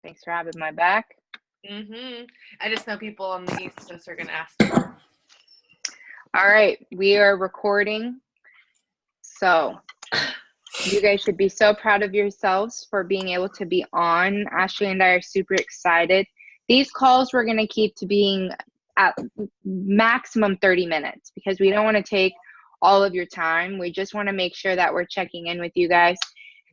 Thanks for having my back. I just know people on the East Coast are going to ask me. All right, we are recording. So you guys should be so proud of yourselves for being able to be on. Ashley and I are super excited. These calls we're going to keep to being at maximum 30 minutes because we don't want to take all of your time. We just want to make sure that we're checking in with you guys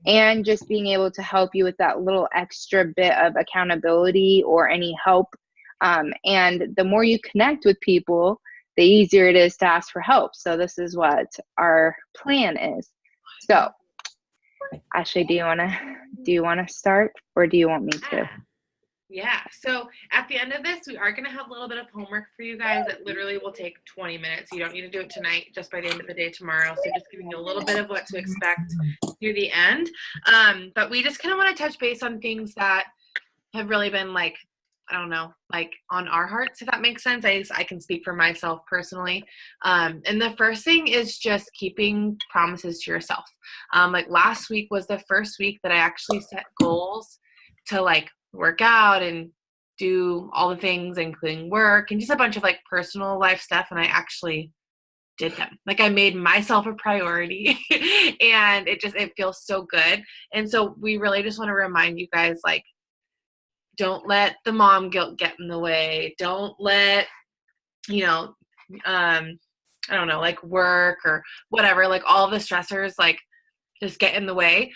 and just being able to help you with that little extra bit of accountability or any help. And the more you connect with people, the easier it is to ask for help. So this is what our plan is. So Ashley, do you want to start or do you want me to? Yeah. So at the end of this, we are going to have a little bit of homework for you guys that literally will take 20 minutes. You don't need to do it tonight, just by the end of the day tomorrow. So just giving you a little bit of what to expect through the end. But we just kind of want to touch base on things that have really been like, I don't know, like on our hearts, if that makes sense. I can speak for myself personally. And the first thing is just keeping promises to yourself. Like last week was the first week that I actually set goals to like work out and do all the things, including work and just a bunch of like personal life stuff. And I actually did them. Like I made myself a priority and it feels so good. And so we really just want to remind you guys, like, don't let the mom guilt get in the way. Don't let, I don't know, like work or whatever, like all the stressors, like just get in the way.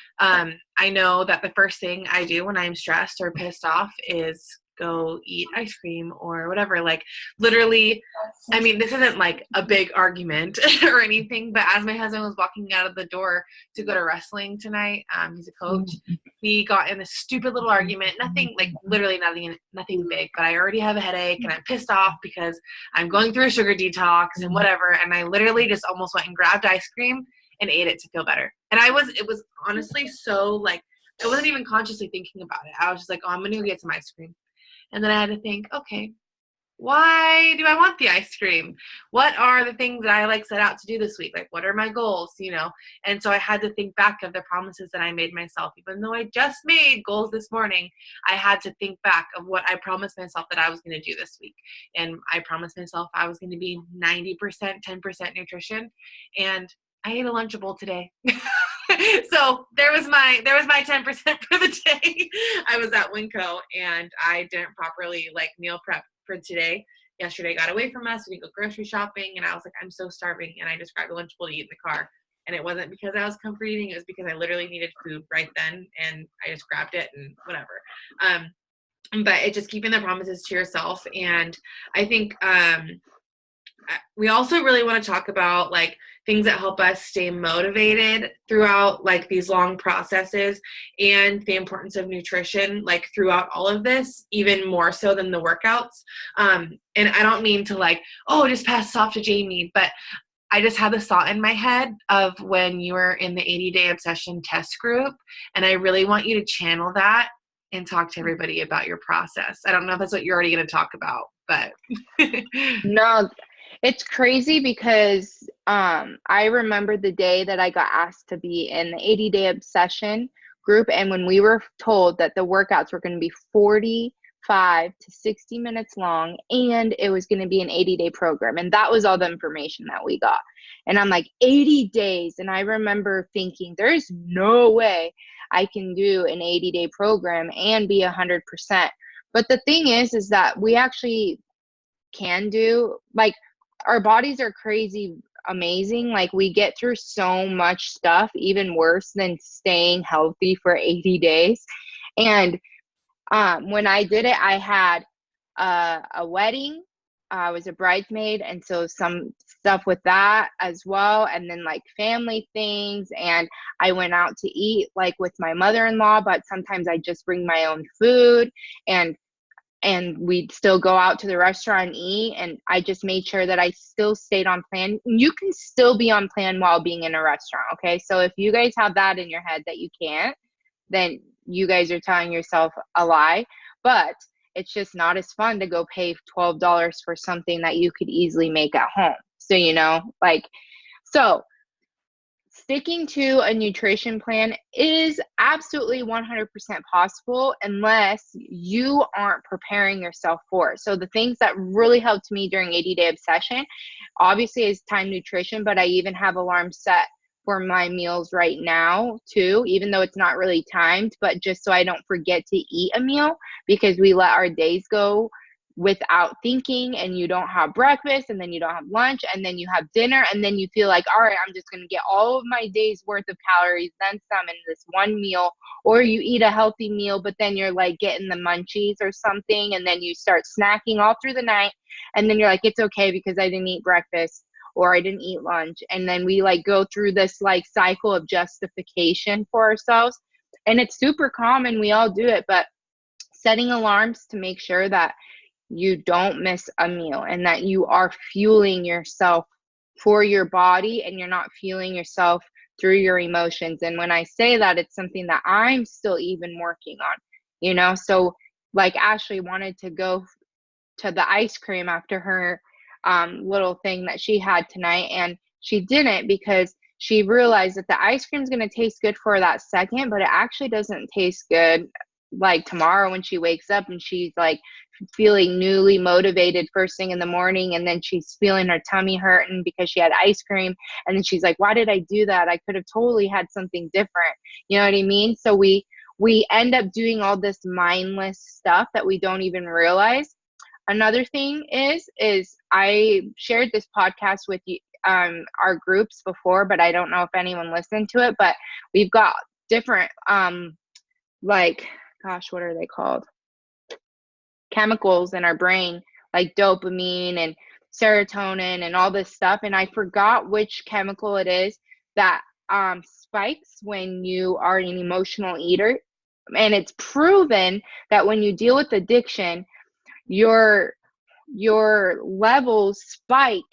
I know that the first thing I do when I'm stressed or pissed off is go eat ice cream or whatever. Like literally, I mean, this isn't like a big argument or anything, but as my husband was walking out of the door to go to wrestling tonight, he's a coach, we got in this stupid little argument, nothing like literally nothing big, but I already have a headache and I'm pissed off because I'm going through a sugar detox and whatever. And I literally just almost went and grabbed ice cream and ate it to feel better. And it was honestly so like, I wasn't even consciously thinking about it. I was just like, oh, I'm going to go get some ice cream. And then I had to think, okay, why do I want the ice cream? What are the things that I like set out to do this week? Like, what are my goals, And so I had to think back of the promises that I made myself. Even though I just made goals this morning, I had to think back of what I promised myself that I was going to do this week. And I promised myself I was going to be 90%, 10% nutrition. And I ate a Lunchable today. So there was my 10% for the day. I was at Winco and I didn't properly like meal prep for today. Yesterday got away from us. We didn't go grocery shopping and I was like, I'm so starving. And I just grabbed a Lunchable to eat in the car. And it wasn't because I was comfort eating. It was because I literally needed food right then. And I just grabbed it and whatever. But it's just keeping the promises to yourself. And I think, we also really want to talk about like things that help us stay motivated throughout like these long processes and the importance of nutrition like throughout all of this, even more so than the workouts. And I don't mean to like, just pass this off to Jamie, but I just had this thought in my head of when you were in the 80-day obsession test group. And I really want you to channel that and talk to everybody about your process. I don't know if that's what you're already going to talk about, but No, it's crazy because I remember the day that I got asked to be in the 80-day obsession group. And when we were told that the workouts were going to be 45 to 60 minutes long and it was going to be an 80-day program. And that was all the information that we got. And I'm like, 80 days. And I remember thinking, there's no way I can do an 80-day program and be 100%. But the thing is that we actually can do, like, our bodies are crazy amazing. Like we get through so much stuff, even worse than staying healthy for 80 days. And when I did it, I had a wedding. I was a bridesmaid. And so some stuff with that as well. And then like family things. And I went out to eat like with my mother-in-law, but sometimes I just bring my own food and we'd still go out to the restaurant and eat. And I just made sure that I still stayed on plan. You can still be on plan while being in a restaurant. Okay. So if you guys have that in your head that you can't, then you guys are telling yourself a lie. But it's just not as fun to go pay $12 for something that you could easily make at home. So, sticking to a nutrition plan is absolutely 100% possible unless you aren't preparing yourself for it. So the things that really helped me during 80-day obsession, obviously, is time nutrition, but I even have alarms set for my meals right now too, even though it's not really timed, but just so I don't forget to eat a meal, because we let our days go without thinking, and you don't have breakfast, and then you don't have lunch, and then you have dinner, and then you feel like, all right, I'm just going to get all of my day's worth of calories, then some, in this one meal. Or you eat a healthy meal, but then you're like getting the munchies or something, and then you start snacking all through the night, and then you're like, it's okay because I didn't eat breakfast or I didn't eat lunch. And then we like go through this like cycle of justification for ourselves, and it's super common, we all do it. But setting alarms to make sure that you don't miss a meal and that you are fueling yourself for your body, and you're not fueling yourself through your emotions. And when I say that, it's something that I'm still even working on. So like Ashley wanted to go to the ice cream after her little thing that she had tonight, and she didn't, because she realized that the ice cream is going to taste good for that second, but it actually doesn't taste good like tomorrow when she wakes up and she's like feeling newly motivated first thing in the morning, and then she's feeling her tummy hurting because she had ice cream, and then she's like, why did I do that? I could have totally had something different. You know what I mean? So we end up doing all this mindless stuff that we don't even realize. Another thing is I shared this podcast with you, our groups before, but I don't know if anyone listened to it. But we've got different like, gosh, what are they called? Chemicals in our brain, like dopamine and serotonin and all this stuff. And I forgot which chemical it is that spikes when you are an emotional eater. And it's proven that when you deal with addiction, your levels spike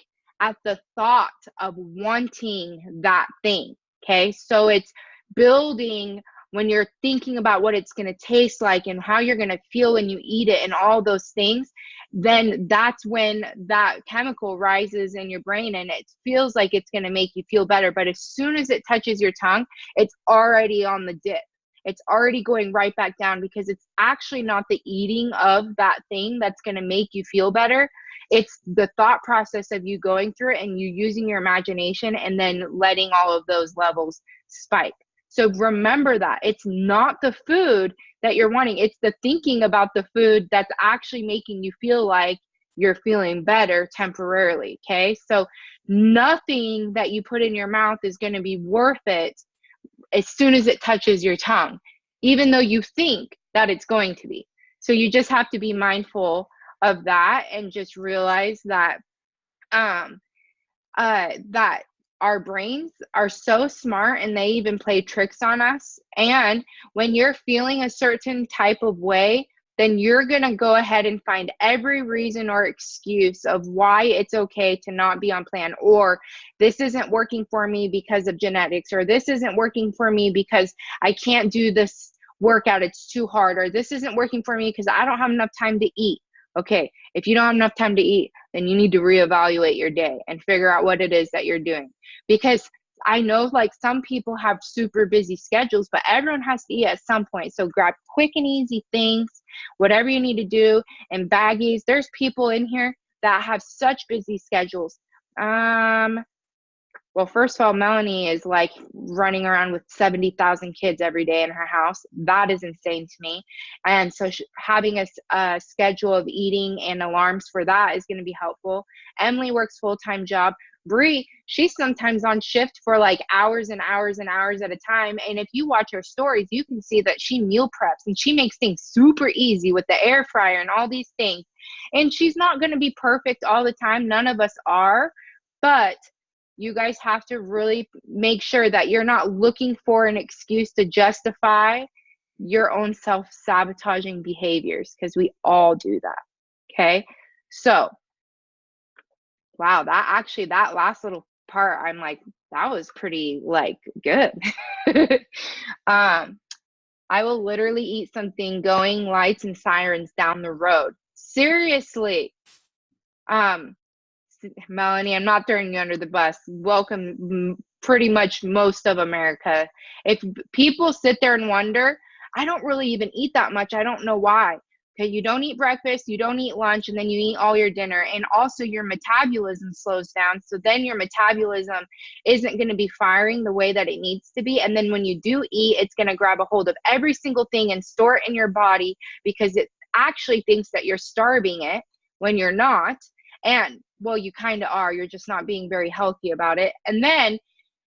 at the thought of wanting that thing. Okay, so it's building when you're thinking about what it's going to taste like and how you're going to feel when you eat it and all those things. Then that's when that chemical rises in your brain, and it feels like it's going to make you feel better. But as soon as it touches your tongue, it's already on the dip. It's already going right back down, because it's actually not the eating of that thing that's going to make you feel better. It's the thought process of you going through it and you using your imagination and then letting all of those levels spike. So remember that it's not the food that you're wanting. It's the thinking about the food that's actually making you feel like you're feeling better temporarily. Okay. So nothing that you put in your mouth is going to be worth it as soon as it touches your tongue, even though you think that it's going to be. So you just have to be mindful of that, and just realize that that our brains are so smart, and they even play tricks on us. And when you're feeling a certain type of way, then you're going to go ahead and find every reason or excuse of why it's okay to not be on plan, or this isn't working for me because of genetics, or this isn't working for me because I can't do this workout, it's too hard, or this isn't working for me because I don't have enough time to eat. Okay, if you don't have enough time to eat, then you need to reevaluate your day and figure out what it is that you're doing. Because I know like some people have super busy schedules, but everyone has to eat at some point. So grab quick and easy things, whatever you need to do, and baggies. There's people in here that have such busy schedules. Well, first of all, Melanie is like running around with 70,000 kids every day in her house. That is insane to me. And so having a schedule of eating and alarms for that is going to be helpful. Emily works full-time job. Bree, she's sometimes on shift for like hours and hours and hours at a time. And if you watch her stories, you can see that she meal preps and she makes things super easy with the air fryer and all these things. And she's not going to be perfect all the time. None of us are. But you guys have to really make sure that you're not looking for an excuse to justify your own self-sabotaging behaviors, because we all do that. Okay. So, wow, that last little part, I'm like, that was pretty like good. I will literally eat something going lights and sirens down the road. Seriously. Melanie, I'm not throwing you under the bus. Welcome pretty much most of America. If people sit there and wonder, I don't really even eat that much. I don't know why. Okay, you don't eat breakfast, you don't eat lunch, and then you eat all your dinner. And also your metabolism slows down. So then your metabolism isn't going to be firing the way that it needs to be. And then when you do eat, it's going to grab a hold of every single thing and store it in your body because it actually thinks that you're starving it when you're not. And well, you kind of are. You're just not being very healthy about it. And then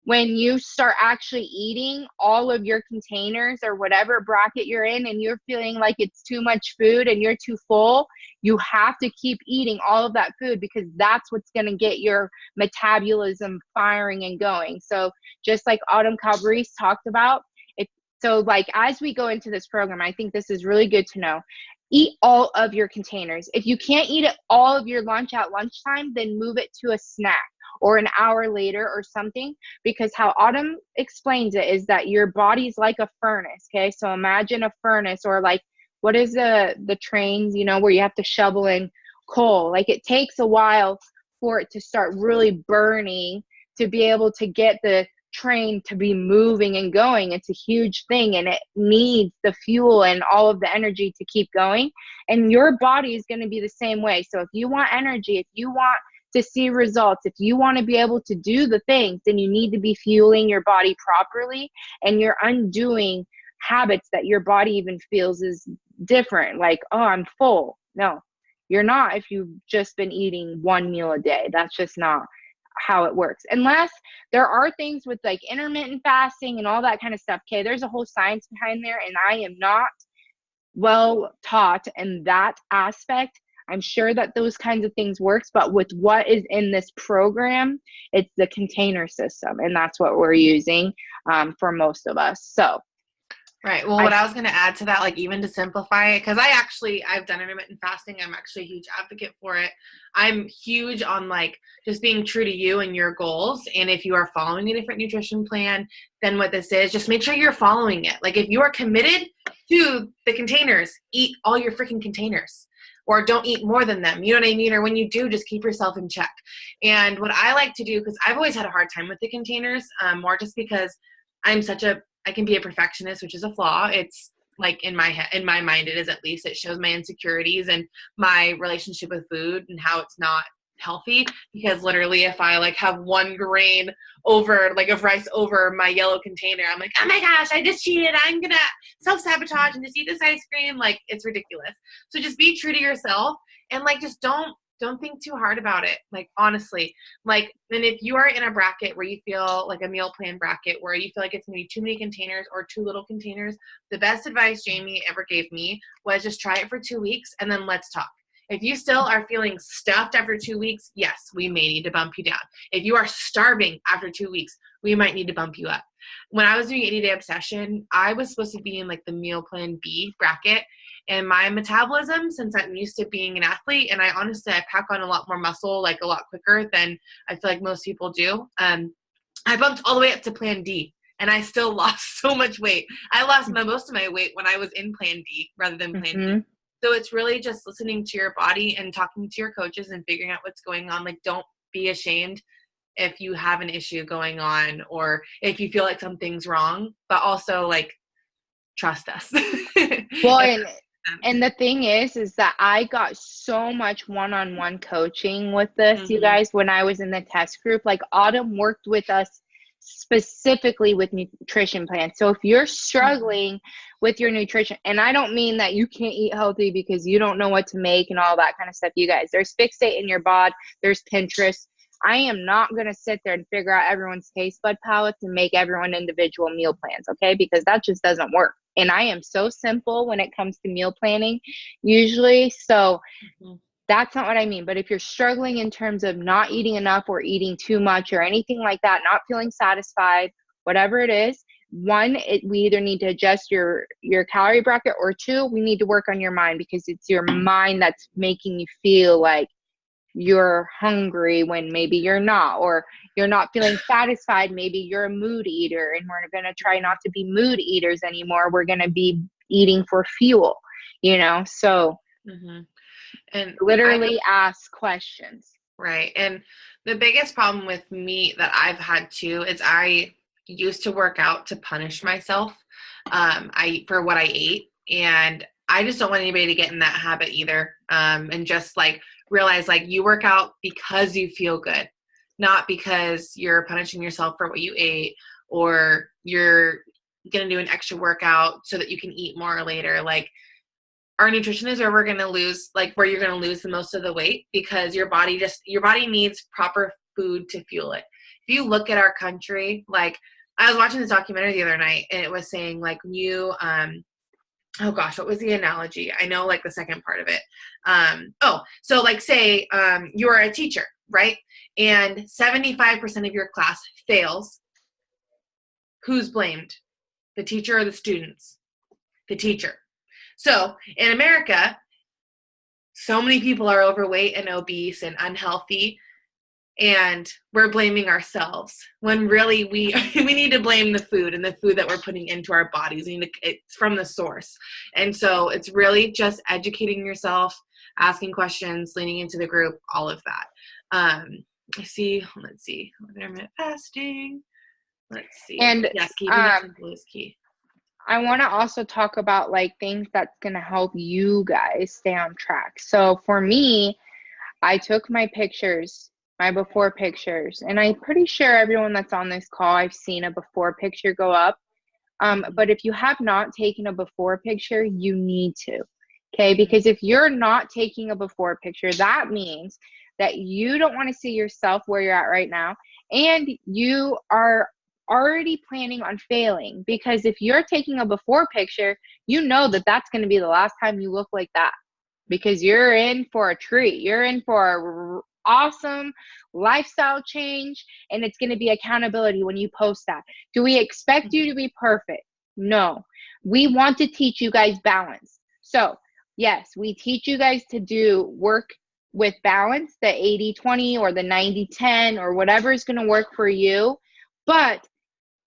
when you start actually eating all of your containers or whatever bracket you're in and you're feeling like it's too much food and you're too full, you have to keep eating all of that food because that's what's going to get your metabolism firing and going. So just like Autumn Calabrese talked about, so like as we go into this program, I think this is really good to know. Eat all of your containers. If you can't eat it all of your lunch at lunchtime, then move it to a snack or an hour later or something, because how Autumn explains it is that your body's like a furnace. Okay, so imagine a furnace, or like what is the trains, you know, where you have to shovel in coal. Like it takes a while for it to start really burning to be able to get the train to be moving and going. It's a huge thing and it needs the fuel and all of the energy to keep going. And your body is going to be the same way. So if you want energy, if you want to see results, if you want to be able to do the things, then you need to be fueling your body properly, and you're undoing habits that your body even feels is different. Like, oh, I'm full. No, you're not if you've just been eating one meal a day. That's just not how it works. Unless there are things with like intermittent fasting and all that kind of stuff. Okay, there's a whole science behind there, and I am not well taught in that aspect. I'm sure that those kinds of things works, but with what is in this program, it's the container system, and that's what we're using for most of us. So right. Well, what I was going to add to that, like even to simplify it, because I've done intermittent fasting. I'm actually a huge advocate for it. I'm huge on like just being true to you and your goals. And if you are following a different nutrition plan than what this is, just make sure you're following it. Like if you are committed to the containers, eat all your freaking containers. Or don't eat more than them. You know what I mean? Or when you do, just keep yourself in check. And what I like to do, because I've always had a hard time with the containers, more just because I can be a perfectionist, which is a flaw. It's like in my head, in my mind, it is at least. It shows my insecurities and my relationship with food and how it's not healthy. Because literally, if I like have one grain over, like of rice over my yellow container, I'm like, oh my gosh, I just cheated. I'm gonna self-sabotage and just eat this ice cream. Like it's ridiculous. So just be true to yourself and like just don't think too hard about it. Like honestly, like, and if you are in a bracket where you feel like a meal plan bracket where you feel like it's gonna be too many containers or too little containers, the best advice Jamie ever gave me was just try it for 2 weeks and then let's talk. If you still are feeling stuffed after 2 weeks, yes, we may need to bump you down. If you are starving after 2 weeks, we might need to bump you up. When I was doing 80 Day Obsession, I was supposed to be in like the meal plan B bracket, and my metabolism, since I'm used to being an athlete, and I pack on a lot more muscle, like a lot quicker than I feel like most people do. I bumped all the way up to plan D, and I still lost so much weight. I lost most of my weight when I was in plan D rather than plan B. So it's really just listening to your body and talking to your coaches and figuring out what's going on. Like, don't be ashamed if you have an issue going on or if you feel like something's wrong, but also like trust us. Well, and the thing is that I got so much one-on-one coaching with this, you guys, when I was in the test group. Like Autumn worked with us specifically with nutrition plans. So if you're struggling with your nutrition, and I don't mean that you can't eat healthy because you don't know what to make and all that kind of stuff, you guys, there's Fixate in your bod, there's Pinterest. I am not going to sit there and figure out everyone's taste bud palettes and make everyone individual meal plans, okay? Because that just doesn't work. And I am so simple when it comes to meal planning usually. So that's not what I mean. But if you're struggling in terms of not eating enough or eating too much or anything like that, not feeling satisfied, whatever it is, one, we either need to adjust your calorie bracket, or two, we need to work on your mind, because it's your mind that's making you feel like you're hungry when maybe you're not, or you're not feeling satisfied. Maybe you're a mood eater, and we're going to try not to be mood eaters anymore. We're going to be eating for fuel, you know? So and literally ask questions. Right. And the biggest problem with me that I've had too is I used to work out to punish myself for what I ate. And I just don't want anybody to get in that habit either. And just like realize like you work out because you feel good, not because you're punishing yourself for what you ate or you're going to do an extra workout so that you can eat more later. Like, our nutrition is where we're going to lose, like where you're going to lose the most of the weight, because your body needs proper food to fuel it. If you look at our country, like I was watching this documentary the other night and it was saying like oh gosh, what was the analogy? I know like the second part of it. So like say you're a teacher, right? And 75% of your class fails. Who's blamed? The teacher or the students? The teacher. So in America, so many people are overweight and obese and unhealthy, and we're blaming ourselves when really we need to blame the food and the food that we're putting into our bodies. It's from the source. And so it's really just educating yourself, asking questions, leaning into the group, all of that. Let's see, intermittent fasting. Let's see. And yes, keeping it simple is key. I want to also talk about like things that's going to help you guys stay on track. So for me, I took my pictures, my before pictures, and I'm pretty sure everyone that's on this call, I've seen a before picture go up. But if you have not taken a before picture, you need to, okay? Because if you're not taking a before picture, that means that you don't want to see yourself where you're at right now, and you are already planning on failing, because if you're taking a before picture, you know that that's going to be the last time you look like that, because you're in for a treat. You're in for a awesome lifestyle change, and it's going to be accountability when you post that. Do we expect you to be perfect? No. We want to teach you guys balance. So yes, we teach you guys to do work with balance, the 80-20 or the 90-10 or whatever is going to work for you. But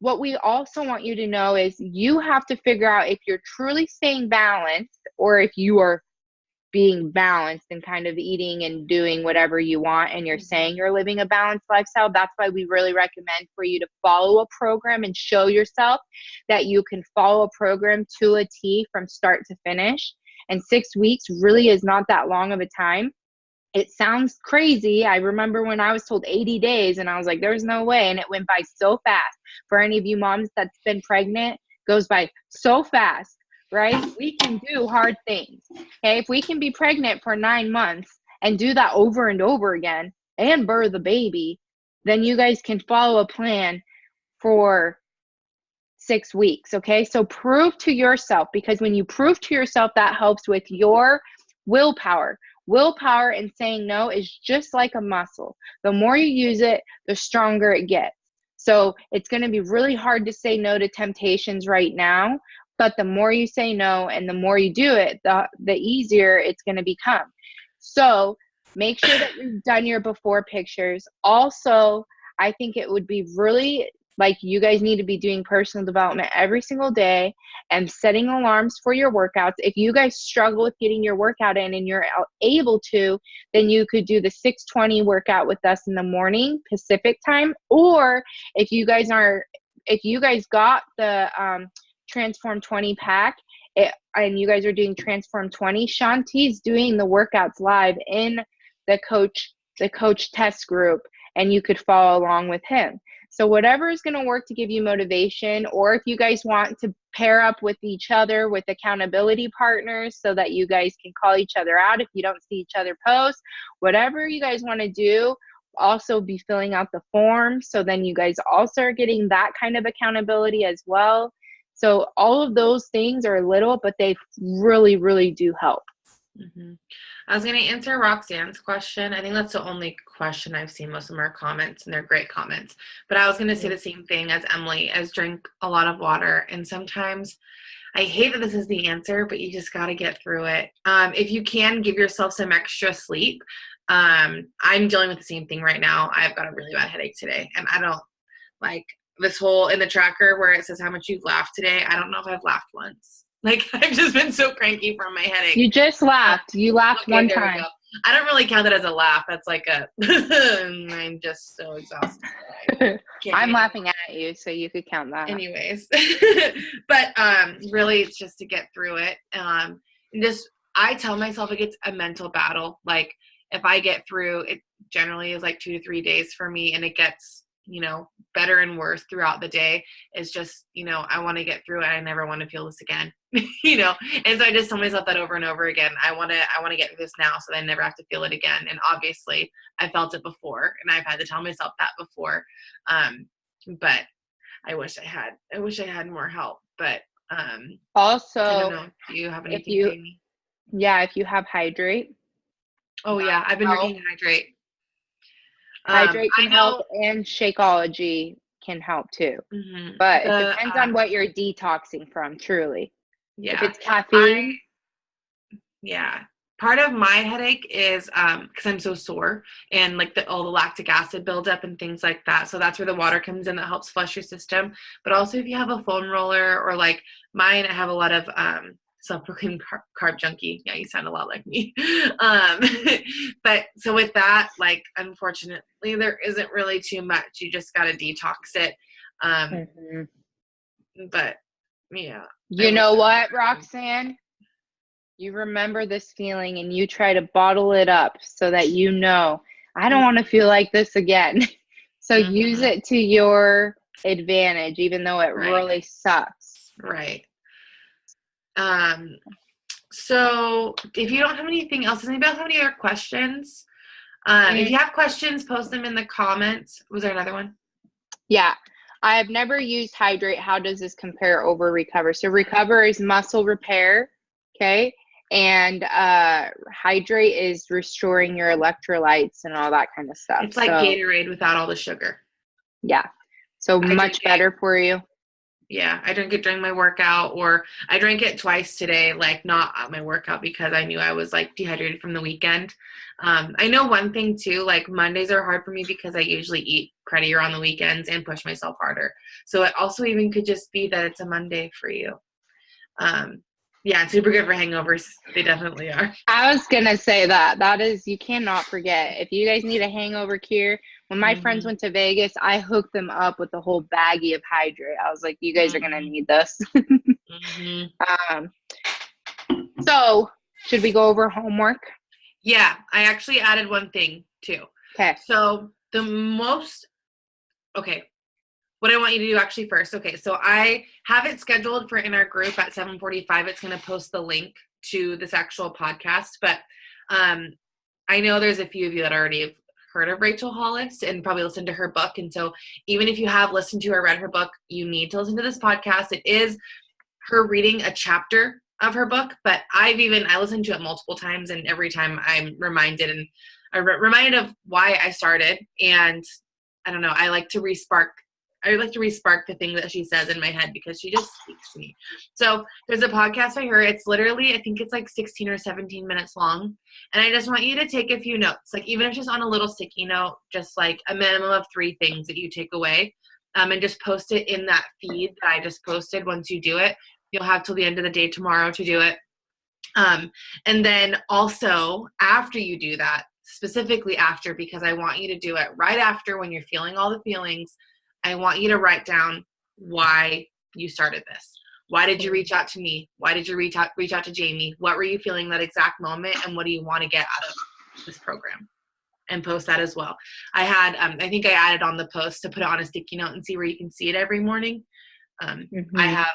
what we also want you to know is you have to figure out if you're truly staying balanced, or if you are being balanced and kind of eating and doing whatever you want and you're saying you're living a balanced lifestyle. That's why we really recommend for you to follow a program and show yourself that you can follow a program to a T from start to finish. And 6 weeks really is not that long of a time. It sounds crazy. I remember when I was told 80 days and I was like, there's no way. And it went by so fast. For any of you moms that's been pregnant, goes by so fast, right? We can do hard things. Okay. If we can be pregnant for 9 months and do that over and over again and birth a baby, then you guys can follow a plan for 6 weeks. Okay. So prove to yourself, because when you prove to yourself, that helps with your willpower. Willpower and saying no is just like a muscle. The more you use it, the stronger it gets. So it's going to be really hard to say no to temptations right now, but the more you say no and the more you do it, the easier it's going to become. So make sure that you've done your before pictures. Also, I think it would be really like you guys need to be doing personal development every single day and setting alarms for your workouts. If you guys struggle with getting your workout in and you're able to, then you could do the 6:20 workout with us in the morning Pacific time. Or if you guys got the Transform 20 pack and you guys are doing Transform 20, Shanti's doing the workouts live in the coach test group, and you could follow along with him. So whatever is going to work to give you motivation, or if you guys want to pair up with each other with accountability partners so that you guys can call each other out if you don't see each other post, whatever you guys want to do, also be filling out the form. So then you guys also are getting that kind of accountability as well. So all of those things are little, but they really, really do help. Mm-hmm. I was going to answer Roxanne's question. I think that's the only question I've seen. Most of them are comments, and they're great comments. But I was going to say the same thing as Emily, as drink a lot of water. And sometimes, I hate that this is the answer, but you just got to get through it. If you can, give yourself some extra sleep. I'm dealing with the same thing right now. I've got a really bad headache today. And I don't like this whole in the tracker where it says how much you've laughed today. I don't know if I've laughed once. Like, I've just been so cranky from my headache. You just laughed. You laughed one time. I don't really count that as a laugh. That's like a, I'm just so exhausted. I'm laughing at you, so you could count that. Anyways, but really it's just to get through it. And just, I tell myself it's a mental battle. Like if I get through, it generally is like 2 to 3 days for me, and it gets, better and worse throughout the day. It's just, I want to get through it. I never want to feel this again, and so I just tell myself that over and over again. I want to get through this now so that I never have to feel it again. And obviously I felt it before, and I've had to tell myself that before. But I wish I had more help, but also, I don't know. Do you have anything, Jamie? Yeah, if you have Hydrate. Oh yeah, I've been drinking Hydrate. Hydrate can help, and Shakeology can help too. Mm-hmm. But it depends on what you're detoxing from, truly. Yeah. If it's caffeine. Yeah. Part of my headache is because I'm so sore, and like all the lactic acid buildup and things like that. So that's where the water comes in that helps flush your system. But also if you have a foam roller, or like mine, I have a lot of self-proclaimed carb junkie. Yeah, you sound a lot like me. But so with that, like, unfortunately, there isn't really too much. You just got to detox it. But yeah. You know what, Roxanne? You remember this feeling, and you try to bottle it up so that I don't want to feel like this again. So use it to your advantage, even though it really sucks. Right. So if you don't have anything else, does anybody else have any other questions? If you have questions, post them in the comments. Was there another one? Yeah. I've never used Hydrate. How does this compare over Recover? So Recover is muscle repair. Okay. And Hydrate is restoring your electrolytes and all that kind of stuff. It's like Gatorade without all the sugar. Yeah. So much better for you. Yeah, I drink it during my workout, or I drank it twice today, like not at my workout, because I knew I was like dehydrated from the weekend. I know one thing too, like Mondays are hard for me because I usually eat cruddier on the weekends and push myself harder. So it also even could just be that it's a Monday for you. Yeah, it's super good for hangovers. They definitely are. I was going to say that is, you cannot forget. If you guys need a hangover cure, when my friends went to Vegas, I hooked them up with the whole baggie of Hydrate. I was like, you guys are going to need this. So should we go over homework? Yeah, I actually added one thing too. Okay. So what I want you to do actually first. Okay, so I have it scheduled for in our group at 7:45. It's going to post the link to this actual podcast. But I know there's a few of you that already have heard of Rachel Hollis and probably listened to her book. And so even if you have listened to or read her book, you need to listen to this podcast. It is her reading a chapter of her book, but I listened to it multiple times, and every time I'm reminded of why I started. And I don't know, I like to re-spark the thing that she says in my head, because she just speaks to me. So there's a podcast by her. It's literally, I think it's like 16 or 17 minutes long. And I just want you to take a few notes, like even if just on a little sticky note, just like a minimum of 3 things that you take away, and just post it in that feed that I just posted. Once you do it, you'll have till the end of the day tomorrow to do it. And then also after you do that, specifically after, because I want you to do it right after when you're feeling all the feelings, I want you to write down why you started this. Why did you reach out to me? Why did you reach out to Jamie? What were you feeling that exact moment? And what do you want to get out of this program? And post that as well. I had, I think I added on the post to put it on a sticky note and see where you can see it every morning. I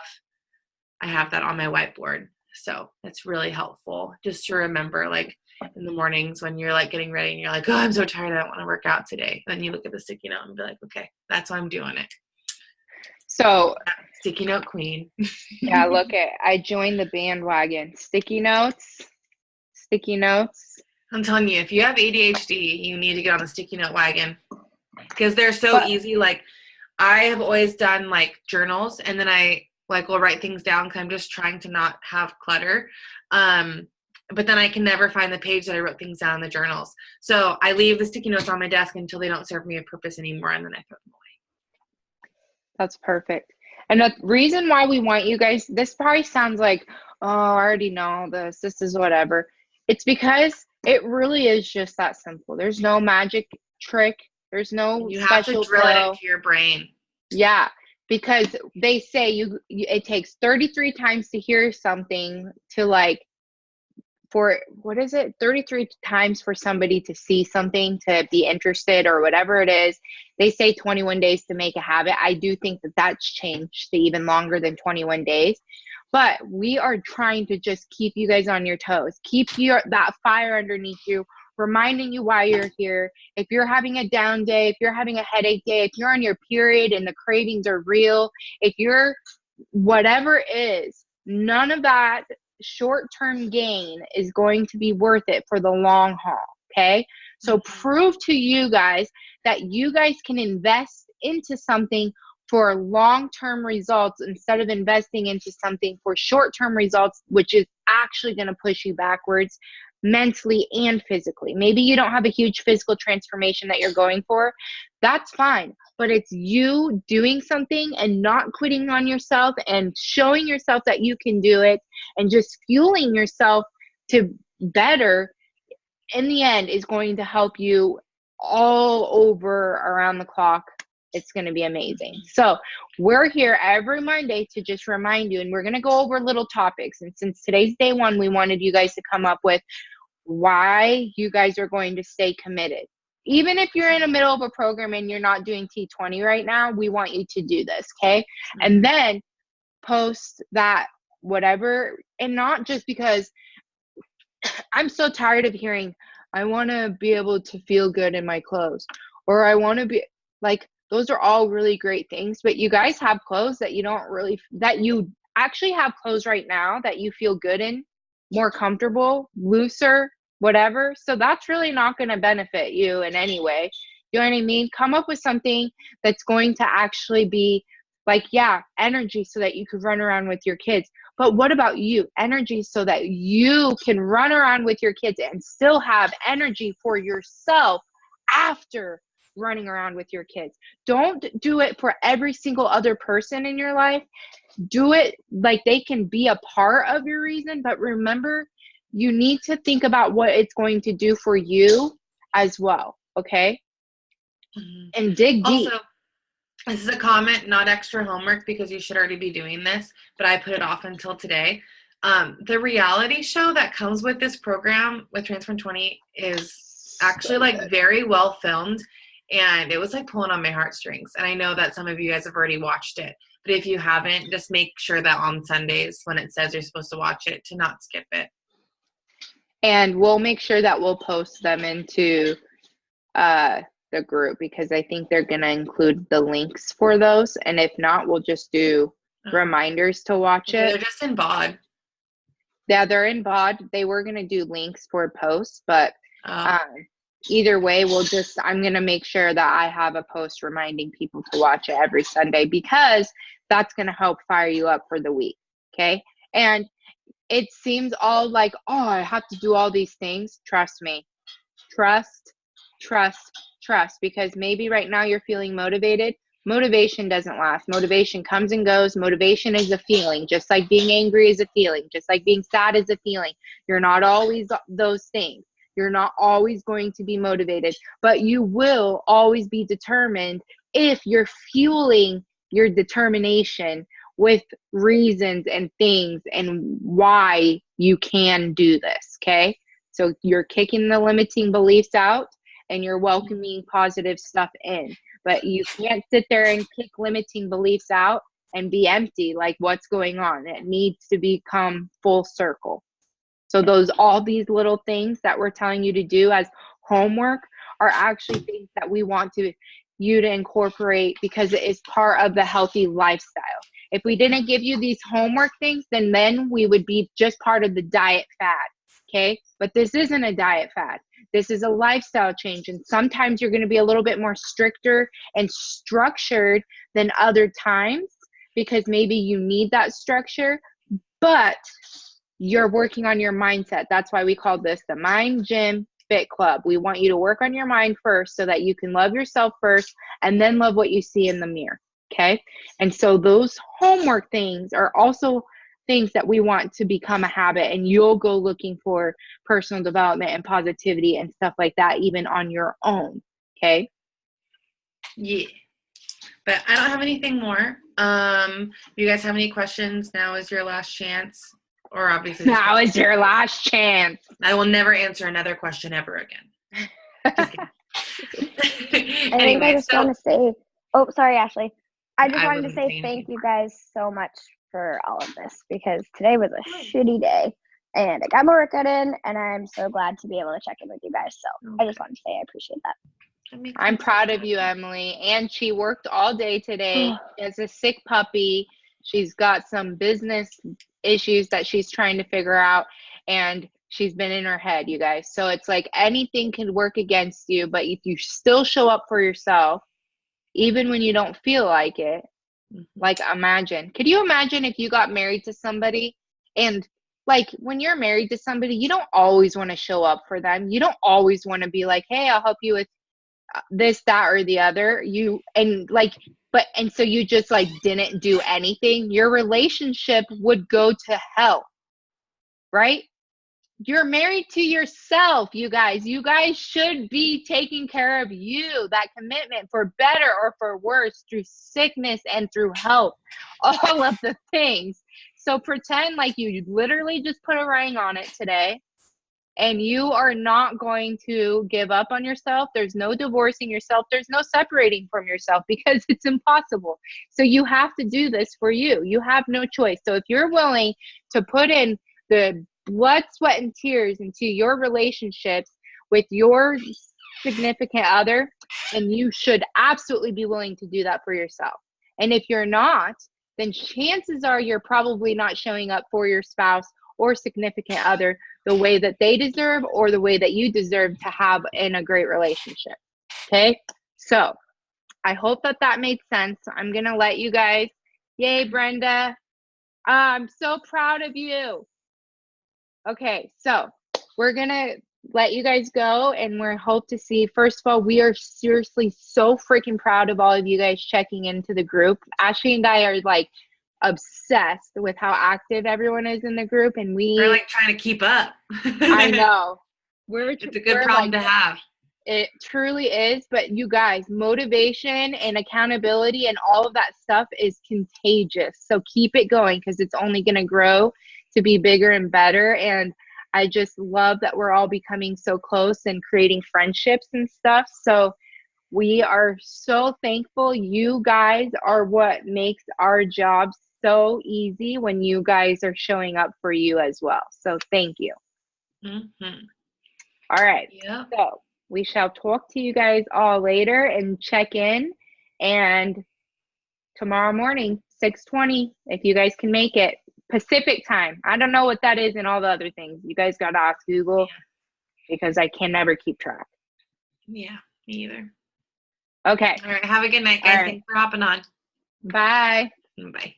have that on my whiteboard. So it's really helpful just to remember, like in the mornings when you're like getting ready and you're like, oh, I'm so tired, I don't want to work out today. Then you look at the sticky note and be like, okay, that's why I'm doing it. So sticky note queen. Yeah, I joined the bandwagon. Sticky notes. I'm telling you, if you have ADHD, you need to get on the sticky note wagon, because they're so easy. Like I have always done like journals, and then I like will write things down because I'm just trying to not have clutter. But then I can never find the page that I wrote things down in the journals. So I leave the sticky notes on my desk until they don't serve me a purpose anymore, and then I throw them away. That's perfect. And the reason why we want you guys, this probably sounds like, oh, I already know this is whatever. It's because It really is just that simple. There's no magic trick. There's no You have to special drill it pill. into your brain. Yeah, because they say it takes 33 times to hear something to like for what is it 33 times for somebody to see something to be interested or whatever it is. They say 21 days to make a habit. I do think that that's changed to even longer than 21 days, but we are trying to just keep you guys on your toes, keep that fire underneath you, reminding you why you're here. If you're having a down day, if you're having a headache day, if you're on your period and the cravings are real, if you're whatever it is, none of that short-term gain is going to be worth it for the long haul. Okay, so prove to you guys that you guys can invest into something for long-term results instead of investing into something for short-term results, which is actually going to push you backwards mentally and physically. Maybe you don't have a huge physical transformation that you're going for. That's fine. But it's you doing something and not quitting on yourself and showing yourself that you can do it and just fueling yourself to better in the end is going to help you all over around the clock. It's going to be amazing. So we're here every Monday to just remind you, and we're going to go over little topics. And since today's day one, we wanted you guys to come up with why you guys are going to stay committed. Even if you're in the middle of a program and you're not doing T20 right now, we want you to do this, okay? And then post that whatever, and not just because I'm so tired of hearing, I want to be able to feel good in my clothes, or I want to be like, those are all really great things, but you guys have clothes that you don't really, that you actually have clothes right now that you feel good in, more comfortable, looser, whatever. So that's really not going to benefit you in any way. You know what I mean? Come up with something that's going to actually be like, yeah, energy so that you could run around with your kids. But what about you? Energy so that you can run around with your kids and still have energy for yourself after running around with your kids. Don't do it for every single other person in your life. Do it like they can be a part of your reason, but remember, you need to think about what it's going to do for you as well, okay? And dig deep. Also, this is a comment, not extra homework because you should already be doing this, but I put it off until today. The reality show that comes with this program with Transform 20 is actually like very well filmed, and it was like pulling on my heartstrings. And I know that some of you guys have already watched it, but if you haven't, just make sure that on Sundays when it says you're supposed to watch it, to not skip it. And we'll make sure that we'll post them into the group, because I think they're going to include the links for those. And if not, we'll just do reminders to watch it. They're just in BOD. Yeah, they're in BOD. They were going to do links for posts, but either way, I'm going to make sure that I have a post reminding people to watch it every Sunday, because that's going to help fire you up for the week. Okay. And it seems all like, oh, I have to do all these things. Trust me. Trust, because maybe right now you're feeling motivated. Motivation doesn't last. Motivation comes and goes. Motivation is a feeling, just like being angry is a feeling, just like being sad is a feeling. You're not always those things. You're not always going to be motivated, but you will always be determined if you're fueling your determination with reasons and things and why you can do this, okay? So you're kicking the limiting beliefs out and you're welcoming positive stuff in. But you can't sit there and kick limiting beliefs out and be empty, like what's going on. It needs to become full circle. So all these little things that we're telling you to do as homework are actually things that we want you to incorporate, because it is part of the healthy lifestyle. If we didn't give you these homework things, then we would be just part of the diet fad, okay? But this isn't a diet fad. This is a lifestyle change, and sometimes you're going to be a little bit more stricter and structured than other times, because maybe you need that structure, but you're working on your mindset. That's why we call this the Mind Gym Fit Club. We want you to work on your mind first so that you can love yourself first and then love what you see in the mirror, okay? And so those homework things are also things that we want to become a habit, and you'll go looking for personal development and positivity and stuff like that, even on your own. Okay. Yeah. But I don't have anything more. You guys have any questions? Now is your last chance. Or obviously now is your last chance. I will never answer another question ever again. Just kidding. I think I just want to say, oh, sorry, Ashley. I just wanted to say thank you guys so much for all of this, because today was a shitty day and I got my workout in, and I'm so glad to be able to check in with you guys. So I just wanted to say I appreciate that. I'm proud of you, Emily. And she worked all day today. She has a sick puppy. She's got some business issues that she's trying to figure out, and she's been in her head, you guys. So it's like anything can work against you, but if you still show up for yourself, even when you don't feel like it, like could you imagine if you got married to somebody, and like when you're married to somebody, you don't always want to show up for them. You don't always want to be like, hey, I'll help you with this, that, or the other. So you just like didn't do anything. Your relationship would go to hell, right? You're married to yourself, you guys. You guys should be taking care of you, that commitment, for better or for worse, through sickness and through health, all of the things. So pretend like you literally just put a ring on it today, and you are not going to give up on yourself. There's no divorcing yourself. There's no separating from yourself, because it's impossible. So you have to do this for you. You have no choice. So if you're willing to put in the blood, sweat, and tears into your relationships with your significant other, then you should absolutely be willing to do that for yourself. And if you're not, then chances are you're probably not showing up for your spouse or significant other the way that they deserve, or the way that you deserve to have in a great relationship. Okay. So I hope that made sense. I'm going to let you guys, yay, Brenda. I'm so proud of you. Okay. So we're going to let you guys go, and we hope to see, first of all, we are seriously so freaking proud of all of you guys checking into the group. Ashley and I are like obsessed with how active everyone is in the group, and we're like trying to keep up. I know. It's a good problem to have. It truly is. But you guys, motivation and accountability and all of that stuff is contagious. So keep it going, because it's only going to grow to be bigger and better. And I just love that we're all becoming so close and creating friendships and stuff. So we are so thankful. You guys are what makes our job so easy, when you guys are showing up for you as well. So thank you. Mm-hmm. All right. Yeah. So we shall talk to you guys all later and check in. And tomorrow morning, 6:20, if you guys can make it, Pacific time. I don't know what that is and all the other things. You guys got to ask Google, because I can never keep track. Yeah, me either. Okay. All right. Have a good night, guys. Thanks for hopping on. Bye. Bye.